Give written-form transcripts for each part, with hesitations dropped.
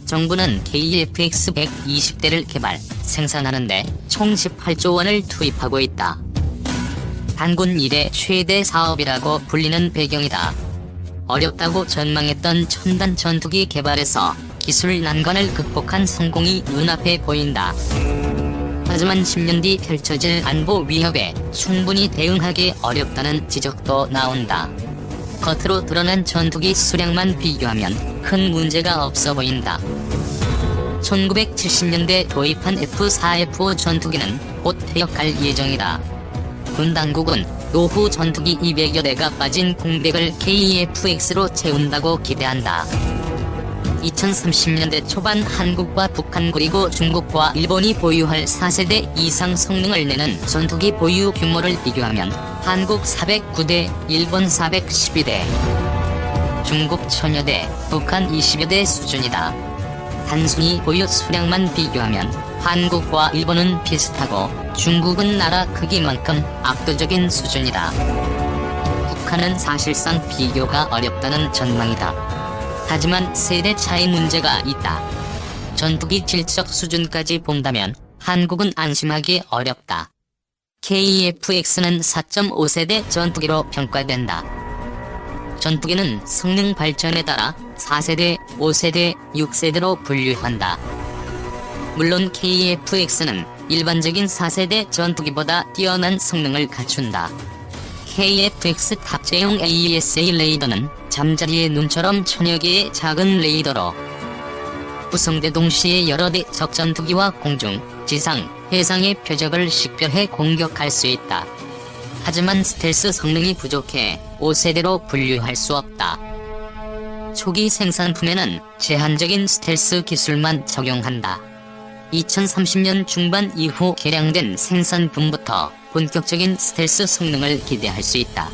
정부는 KF-X 120대를 개발, 생산하는데 총 18조 원을 투입하고 있다. 단군 이래 최대 사업이라고 불리는 배경이다. 어렵다고 전망했던 첨단 전투기 개발에서 기술 난관을 극복한 성공이 눈앞에 보인다. 하지만 10년 뒤 펼쳐질 안보 위협에 충분히 대응하기 어렵다는 지적도 나온다. 겉으로 드러난 전투기 수량만 비교하면 큰 문제가 없어 보인다. 1970년대 도입한 F-4F5 전투기는 곧 퇴역할 예정이다. 군 당국은 노후 전투기 200여 대가 빠진 공백을 KF-X로 채운다고 기대한다. 2030년대 초반 한국과 북한 그리고 중국과 일본이 보유할 4세대 이상 성능을 내는 전투기 보유 규모를 비교하면 한국 409대, 일본 412대, 중국 1000여 대, 북한 20여 대 수준이다. 단순히 보유 수량만 비교하면 한국과 일본은 비슷하고 중국은 나라 크기만큼 압도적인 수준이다. 북한은 사실상 비교가 어렵다는 전망이다. 하지만 세대 차이 문제가 있다. 전투기 질적 수준까지 본다면 한국은 안심하기 어렵다. KF-X는 4.5세대 전투기로 평가된다. 전투기는 성능 발전에 따라 4세대, 5세대, 6세대로 분류한다. 물론 KF-X는 일반적인 4세대 전투기보다 뛰어난 성능을 갖춘다. KF-X 탑재용 AESA 레이더는 잠자리의 눈처럼 천여 개의 작은 레이더로 구성돼 동시에 여러 대 적전투기와 공중, 지상, 해상의 표적을 식별해 공격할 수 있다. 하지만 스텔스 성능이 부족해 5세대로 분류할 수 없다. 초기 생산품에는 제한적인 스텔스 기술만 적용한다. 2030년 중반 이후 개량된 생산분부터 본격적인 스텔스 성능을 기대할 수 있다.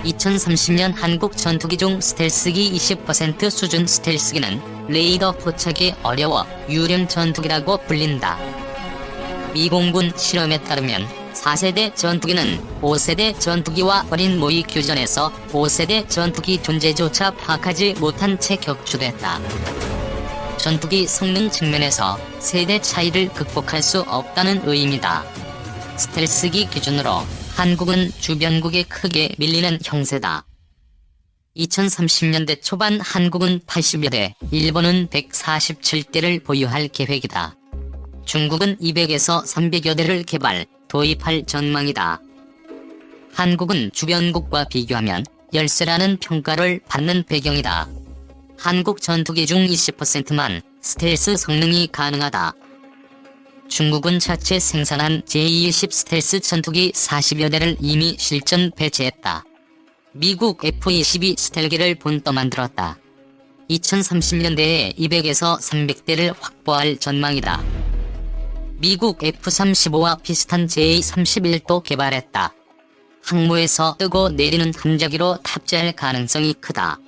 2030년 한국 전투기 중 스텔스기 20% 수준 스텔스기는 레이더 포착이 어려워 유령 전투기라고 불린다. 미공군 실험에 따르면 4세대 전투기는 5세대 전투기와 어린 모의 교전에서 5세대 전투기 존재조차 파악하지 못한 채 격추됐다. 전투기 성능 측면에서 세대 차이를 극복할 수 없다는 의미다. 스텔스기 기준으로 한국은 주변국에 크게 밀리는 형세다. 2030년대 초반 한국은 80여 대, 일본은 147대를 보유할 계획이다. 중국은 200에서 300여 대를 개발, 도입할 전망이다. 한국은 주변국과 비교하면 열세라는 평가를 받는 배경이다. 한국 전투기 중 20%만 스텔스 성능이 가능하다. 중국은 자체 생산한 J-20 스텔스 전투기 40여 대를 이미 실전 배치했다. 미국 F-22 스텔기를 본떠 만들었다. 2030년대에 200에서 300대를 확보할 전망이다. 미국 F-35와 비슷한 J-31도 개발했다. 항모에서 뜨고 내리는 함재기로 탑재할 가능성이 크다.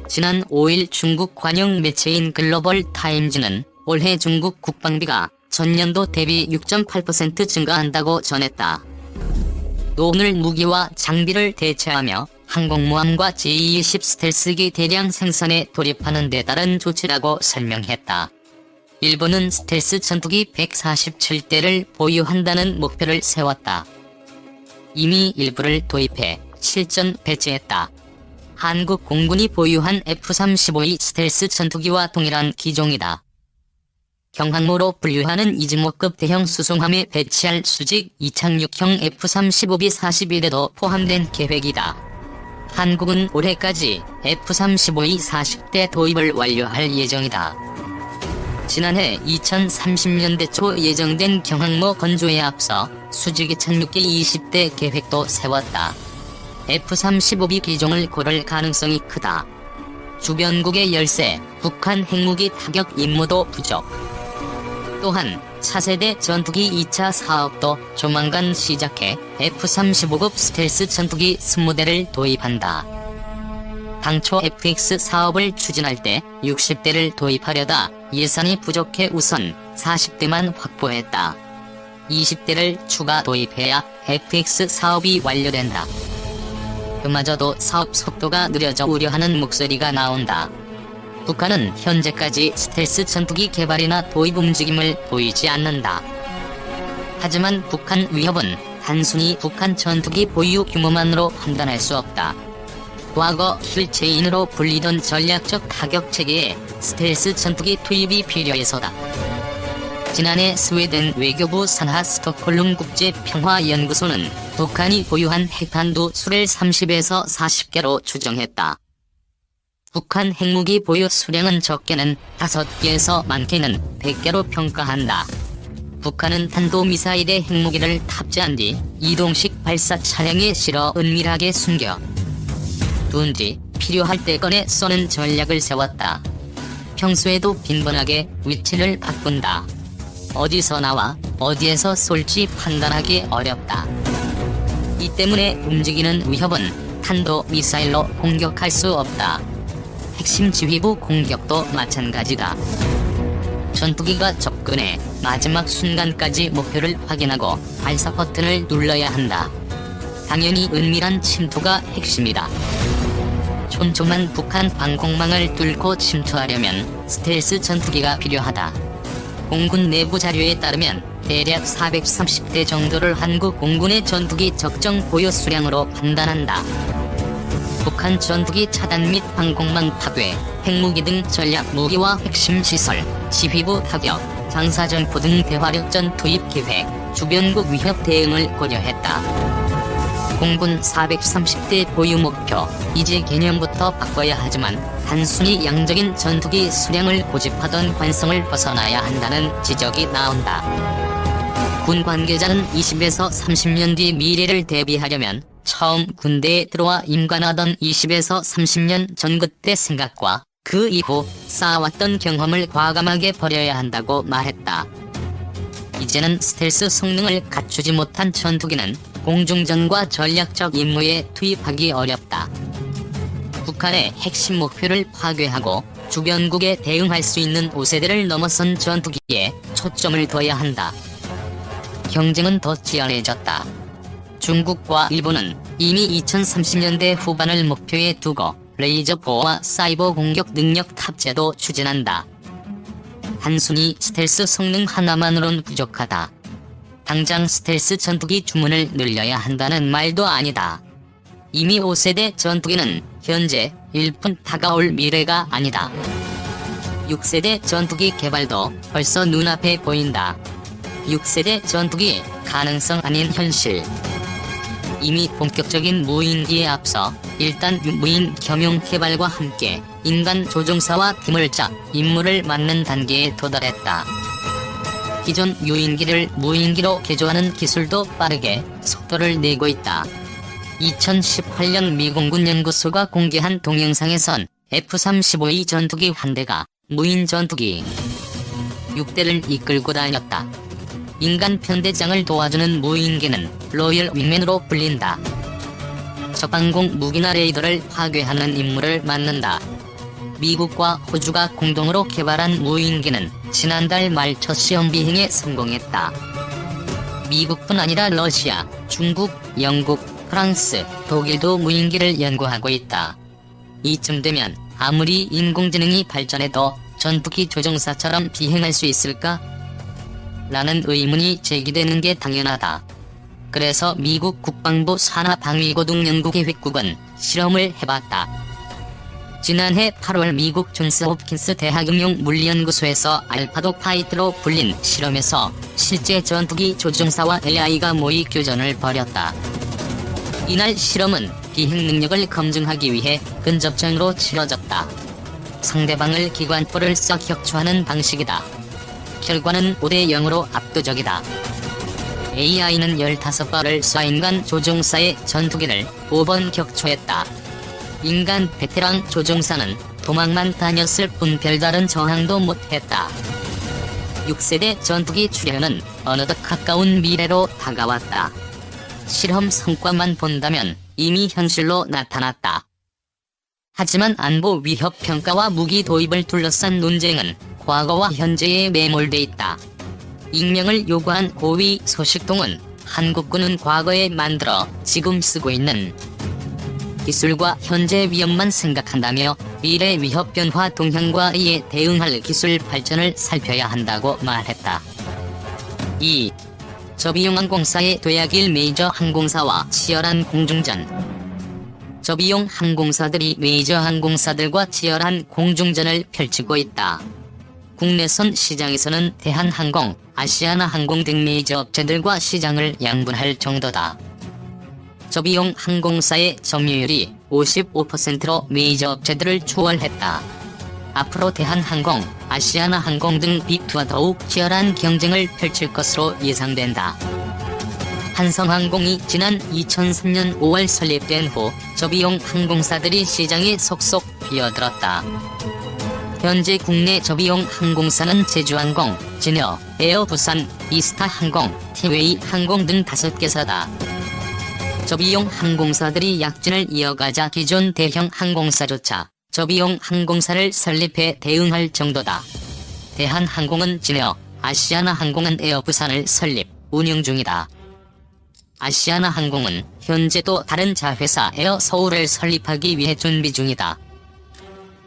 지난 5일 중국 관영 매체인 글로벌 타임즈는 올해 중국 국방비가 전년도 대비 6.8% 증가한다고 전했다. 노후를 무기와 장비를 대체하며 항공모함과 J-20 스텔스기 대량 생산에 돌입하는 데 따른 조치라고 설명했다. 일본은 스텔스 전투기 147대를 보유한다는 목표를 세웠다. 이미 일부를 도입해 실전 배치했다. 한국 공군이 보유한 F-35의 스텔스 전투기와 동일한 기종이다. 경항모로 분류하는 이즈모급 대형 수송함에 배치할 수직 이착륙형 F-35B 42대도 포함된 계획이다. 한국은 올해까지 F-35의 40대 도입을 완료할 예정이다. 지난해 2030년대 초 예정된 경항모 건조에 앞서 수직 이착륙기 20대 계획도 세웠다. F-35B 기종을 고를 가능성이 크다. 주변국의 열세, 북한 핵무기 타격 임무도 부족. 또한 차세대 전투기 2차 사업도 조만간 시작해 F-35급 스텔스 전투기 20대를 도입한다. 당초 FX 사업을 추진할 때 60대를 도입하려다 예산이 부족해 우선 40대만 확보했다. 20대를 추가 도입해야 FX 사업이 완료된다. 그마저도 사업 속도가 느려져 우려하는 목소리가 나온다. 북한은 현재까지 스텔스 전투기 개발이나 도입 움직임을 보이지 않는다. 하지만 북한 위협은 단순히 북한 전투기 보유 규모만으로 판단할 수 없다. 과거 힐체인으로 불리던 전략적 타격 체계에 스텔스 전투기 투입이 필요해서다. 지난해 스웨덴 외교부 산하 스톡홀름 국제평화연구소는 북한이 보유한 핵탄두 수를 30에서 40개로 추정했다. 북한 핵무기 보유 수량은 적게는 5개에서 많게는 100개로 평가한다. 북한은 탄도미사일의 핵무기를 탑재한 뒤 이동식 발사 차량에 실어 은밀하게 숨겨 둔 뒤 필요할 때 꺼내 쏘는 전략을 세웠다. 평소에도 빈번하게 위치를 바꾼다. 어디서 나와 어디에서 쏠지 판단하기 어렵다. 이 때문에 움직이는 위협은 탄도미사일로 공격할 수 없다. 핵심 지휘부 공격도 마찬가지다. 전투기가 접근해 마지막 순간까지 목표를 확인하고 발사 버튼을 눌러야 한다. 당연히 은밀한 침투가 핵심이다. 촘촘한 북한 방공망을 뚫고 침투하려면 스텔스 전투기가 필요하다. 공군 내부 자료에 따르면 대략 430대 정도를 한국 공군의 전투기 적정 보유 수량으로 판단한다. 북한 전투기 차단 및 방공망 파괴, 핵무기 등 전략 무기와 핵심 시설, 지휘부 타격, 장사정포 등 대화력전 투입 계획, 주변국 위협 대응을 고려했다. 공군 430대 보유 목표, 이제 개념부터 바꿔야 하지만 단순히 양적인 전투기 수량을 고집하던 관성을 벗어나야 한다는 지적이 나온다. 군 관계자는 20에서 30년 뒤 미래를 대비하려면 처음 군대에 들어와 임관하던 20에서 30년 전 그때 생각과 그 이후 쌓아왔던 경험을 과감하게 버려야 한다고 말했다. 이제는 스텔스 성능을 갖추지 못한 전투기는 공중전과 전략적 임무에 투입하기 어렵다. 북한의 핵심 목표를 파괴하고 주변국에 대응할 수 있는 5세대를 넘어선 전투기에 초점을 둬야 한다. 경쟁은 더 치열해졌다. 중국과 일본은 이미 2030년대 후반을 목표에 두고 레이저 보호와 사이버 공격 능력 탑재도 추진한다. 단순히 스텔스 성능 하나만으론 부족하다. 당장 스텔스 전투기 주문을 늘려야 한다는 말도 아니다. 이미 5세대 전투기는 현재 1분 다가올 미래가 아니다. 6세대 전투기 개발도 벌써 눈앞에 보인다. 6세대 전투기 가능성 아닌 현실. 이미 본격적인 무인기에 앞서 일단 무인 겸용 개발과 함께 인간 조종사와 팀을 짜 임무를 맡는 단계에 도달했다. 기존 유인기를 무인기로 개조하는 기술도 빠르게 속도를 내고 있다. 2018년 미공군 연구소가 공개한 동영상에선 F-35E 전투기 한 대가 무인 전투기 6대를 이끌고 다녔다. 인간 편대장을 도와주는 무인기는 로열 윙맨으로 불린다. 적방공 무기나 레이더를 파괴하는 임무를 맡는다. 미국과 호주가 공동으로 개발한 무인기는 지난달 말 첫 시험 비행에 성공했다. 미국뿐 아니라 러시아, 중국, 영국, 프랑스, 독일도 무인기를 연구하고 있다. 이쯤 되면 아무리 인공지능이 발전해도 전투기 조종사처럼 비행할 수 있을까? 라는 의문이 제기되는 게 당연하다. 그래서 미국 국방부 산하방위고등연구계획국은 실험을 해봤다. 지난해 8월 미국 존스 홉킨스 대학응용 물리연구소에서 알파도 파이트로 불린 실험에서 실제 전투기 조종사와 AI가 모의 교전을 벌였다. 이날 실험은 비행 능력을 검증하기 위해 근접전으로 치러졌다. 상대방을 기관포를 써 격추하는 방식이다. 결과는 5대 0으로 압도적이다. AI는 15발을 쏴 인간 조종사의 전투기를 5번 격추했다. 인간 베테랑 조종사는 도망만 다녔을 뿐 별다른 저항도 못했다. 6세대 전투기 출현은 어느덧 가까운 미래로 다가왔다. 실험 성과만 본다면 이미 현실로 나타났다. 하지만 안보 위협 평가와 무기 도입을 둘러싼 논쟁은 과거와 현재에 매몰돼 있다. 익명을 요구한 고위 소식통은 한국군은 과거에 만들어 지금 쓰고 있는 기술과 현재 위험만 생각한다며 미래 위협 변화 동향과 이에 대응할 기술 발전을 살펴야 한다고 말했다. 2. 저비용 항공사의 도약일 메이저 항공사와 치열한 공중전. 저비용 항공사들이 메이저 항공사들과 치열한 공중전을 펼치고 있다. 국내선 시장에서는 대한항공, 아시아나항공 등 메이저 업체들과 시장을 양분할 정도다. 저비용 항공사의 점유율이 55%로 메이저 업체들을 초월했다. 앞으로 대한항공, 아시아나항공 등 빅2와 더욱 치열한 경쟁을 펼칠 것으로 예상된다. 한성항공이 지난 2003년 5월 설립된 후 저비용 항공사들이 시장에 속속 뛰어들었다. 현재 국내 저비용 항공사는 제주항공, 진여, 에어부산, 이스타항공, 티웨이항공 등 5개사다. 저비용 항공사들이 약진을 이어가자 기존 대형 항공사조차 저비용 항공사를 설립해 대응할 정도다. 대한항공은 진여, 아시아나항공은 에어부산을 설립, 운영 중이다. 아시아나항공은 현재 또 다른 자회사 에어서울을 설립하기 위해 준비 중이다.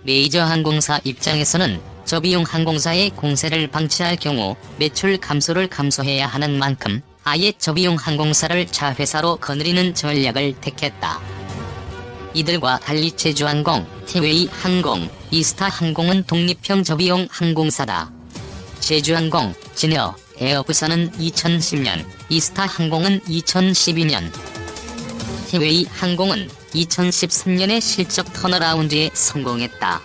메이저 항공사 입장에서는 저비용 항공사의 공세를 방치할 경우 매출 감소를 감소해야 하는 만큼 아예 저비용 항공사를 자회사로 거느리는 전략을 택했다. 이들과 달리 제주항공, 티웨이항공, 이스타항공은 독립형 저비용 항공사다. 제주항공, 진여, 에어부산은 2010년, 이스타항공은 2012년, 티웨이항공은 2013년에 실적 턴어라운드에 성공했다.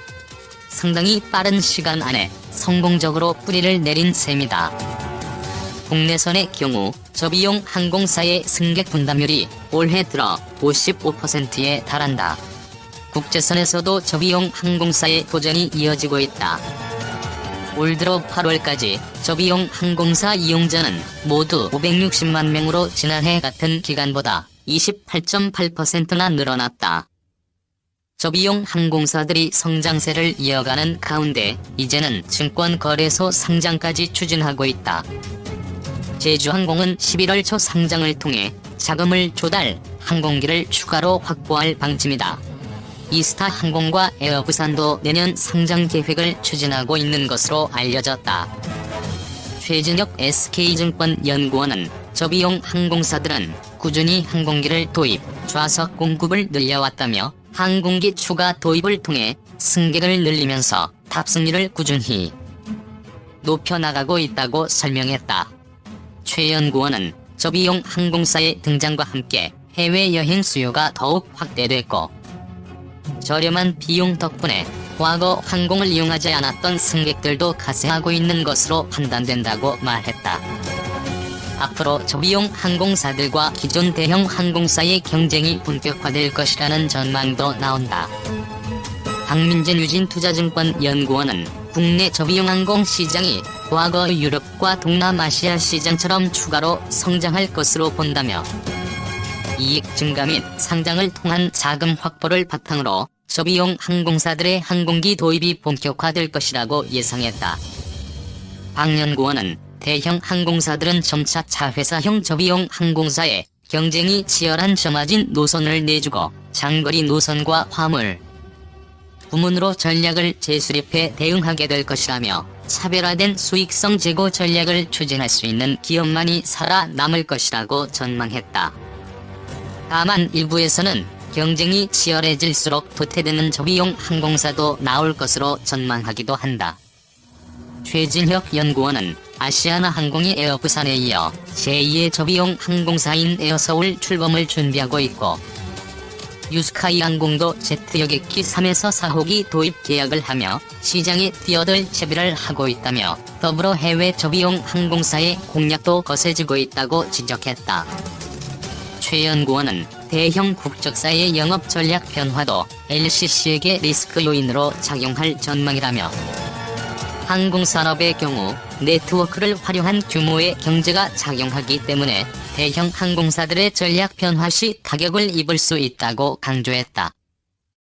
상당히 빠른 시간 안에 성공적으로 뿌리를 내린 셈이다. 국내선의 경우 저비용 항공사의 승객 분담률이 올해 들어 55%에 달한다. 국제선에서도 저비용 항공사의 도전이 이어지고 있다. 올 들어 8월까지 저비용 항공사 이용자는 모두 560만 명으로 지난해 같은 기간보다 28.8%나 늘어났다. 저비용 항공사들이 성장세를 이어가는 가운데 이제는 증권거래소 상장까지 추진하고 있다. 제주항공은 11월 초 상장을 통해 자금을 조달, 항공기를 추가로 확보할 방침이다. 이스타항공과 에어부산도 내년 상장 계획을 추진하고 있는 것으로 알려졌다. 최진혁 SK증권 연구원은 저비용 항공사들은 꾸준히 항공기를 도입, 좌석 공급을 늘려왔다며 항공기 추가 도입을 통해 승객을 늘리면서 탑승률을 꾸준히 높여나가고 있다고 설명했다. 최 연구원은 저비용 항공사의 등장과 함께 해외여행 수요가 더욱 확대됐고 저렴한 비용 덕분에 과거 항공을 이용하지 않았던 승객들도 가세하고 있는 것으로 판단된다고 말했다. 앞으로 저비용 항공사들과 기존 대형 항공사의 경쟁이 본격화될 것이라는 전망도 나온다. 박민재 유진투자증권 연구원은 국내 저비용 항공 시장이 과거 유럽과 동남아시아 시장처럼 추가로 성장할 것으로 본다며 이익 증가 및 상장을 통한 자금 확보를 바탕으로 저비용 항공사들의 항공기 도입이 본격화될 것이라고 예상했다. 박 연구원은 대형 항공사들은 점차 자회사형 저비용 항공사에 경쟁이 치열한 저마진 노선을 내주고 장거리 노선과 화물 부문으로 전략을 재수립해 대응하게 될 것이라며 차별화된 수익성 제고 전략을 추진할 수 있는 기업만이 살아남을 것이라고 전망했다. 다만 일부에서는 경쟁이 치열해질수록 도태되는 저비용 항공사도 나올 것으로 전망하기도 한다. 최진혁 연구원은 아시아나항공이 에어부산에 이어 제2의 저비용 항공사인 에어서울 출범을 준비하고 있고 유스카이항공도 제트여객기 3에서 4호기 도입 계약을 하며 시장에 뛰어들 채비를 하고 있다며 더불어 해외 저비용 항공사의 공략도 거세지고 있다고 지적했다. 최 연구원은 대형 국적사의 영업 전략 변화도 LCC에게 리스크 요인으로 작용할 전망이라며 항공산업의 경우 네트워크를 활용한 규모의 경제가 작용하기 때문에 대형 항공사들의 전략 변화 시 타격을 입을 수 있다고 강조했다.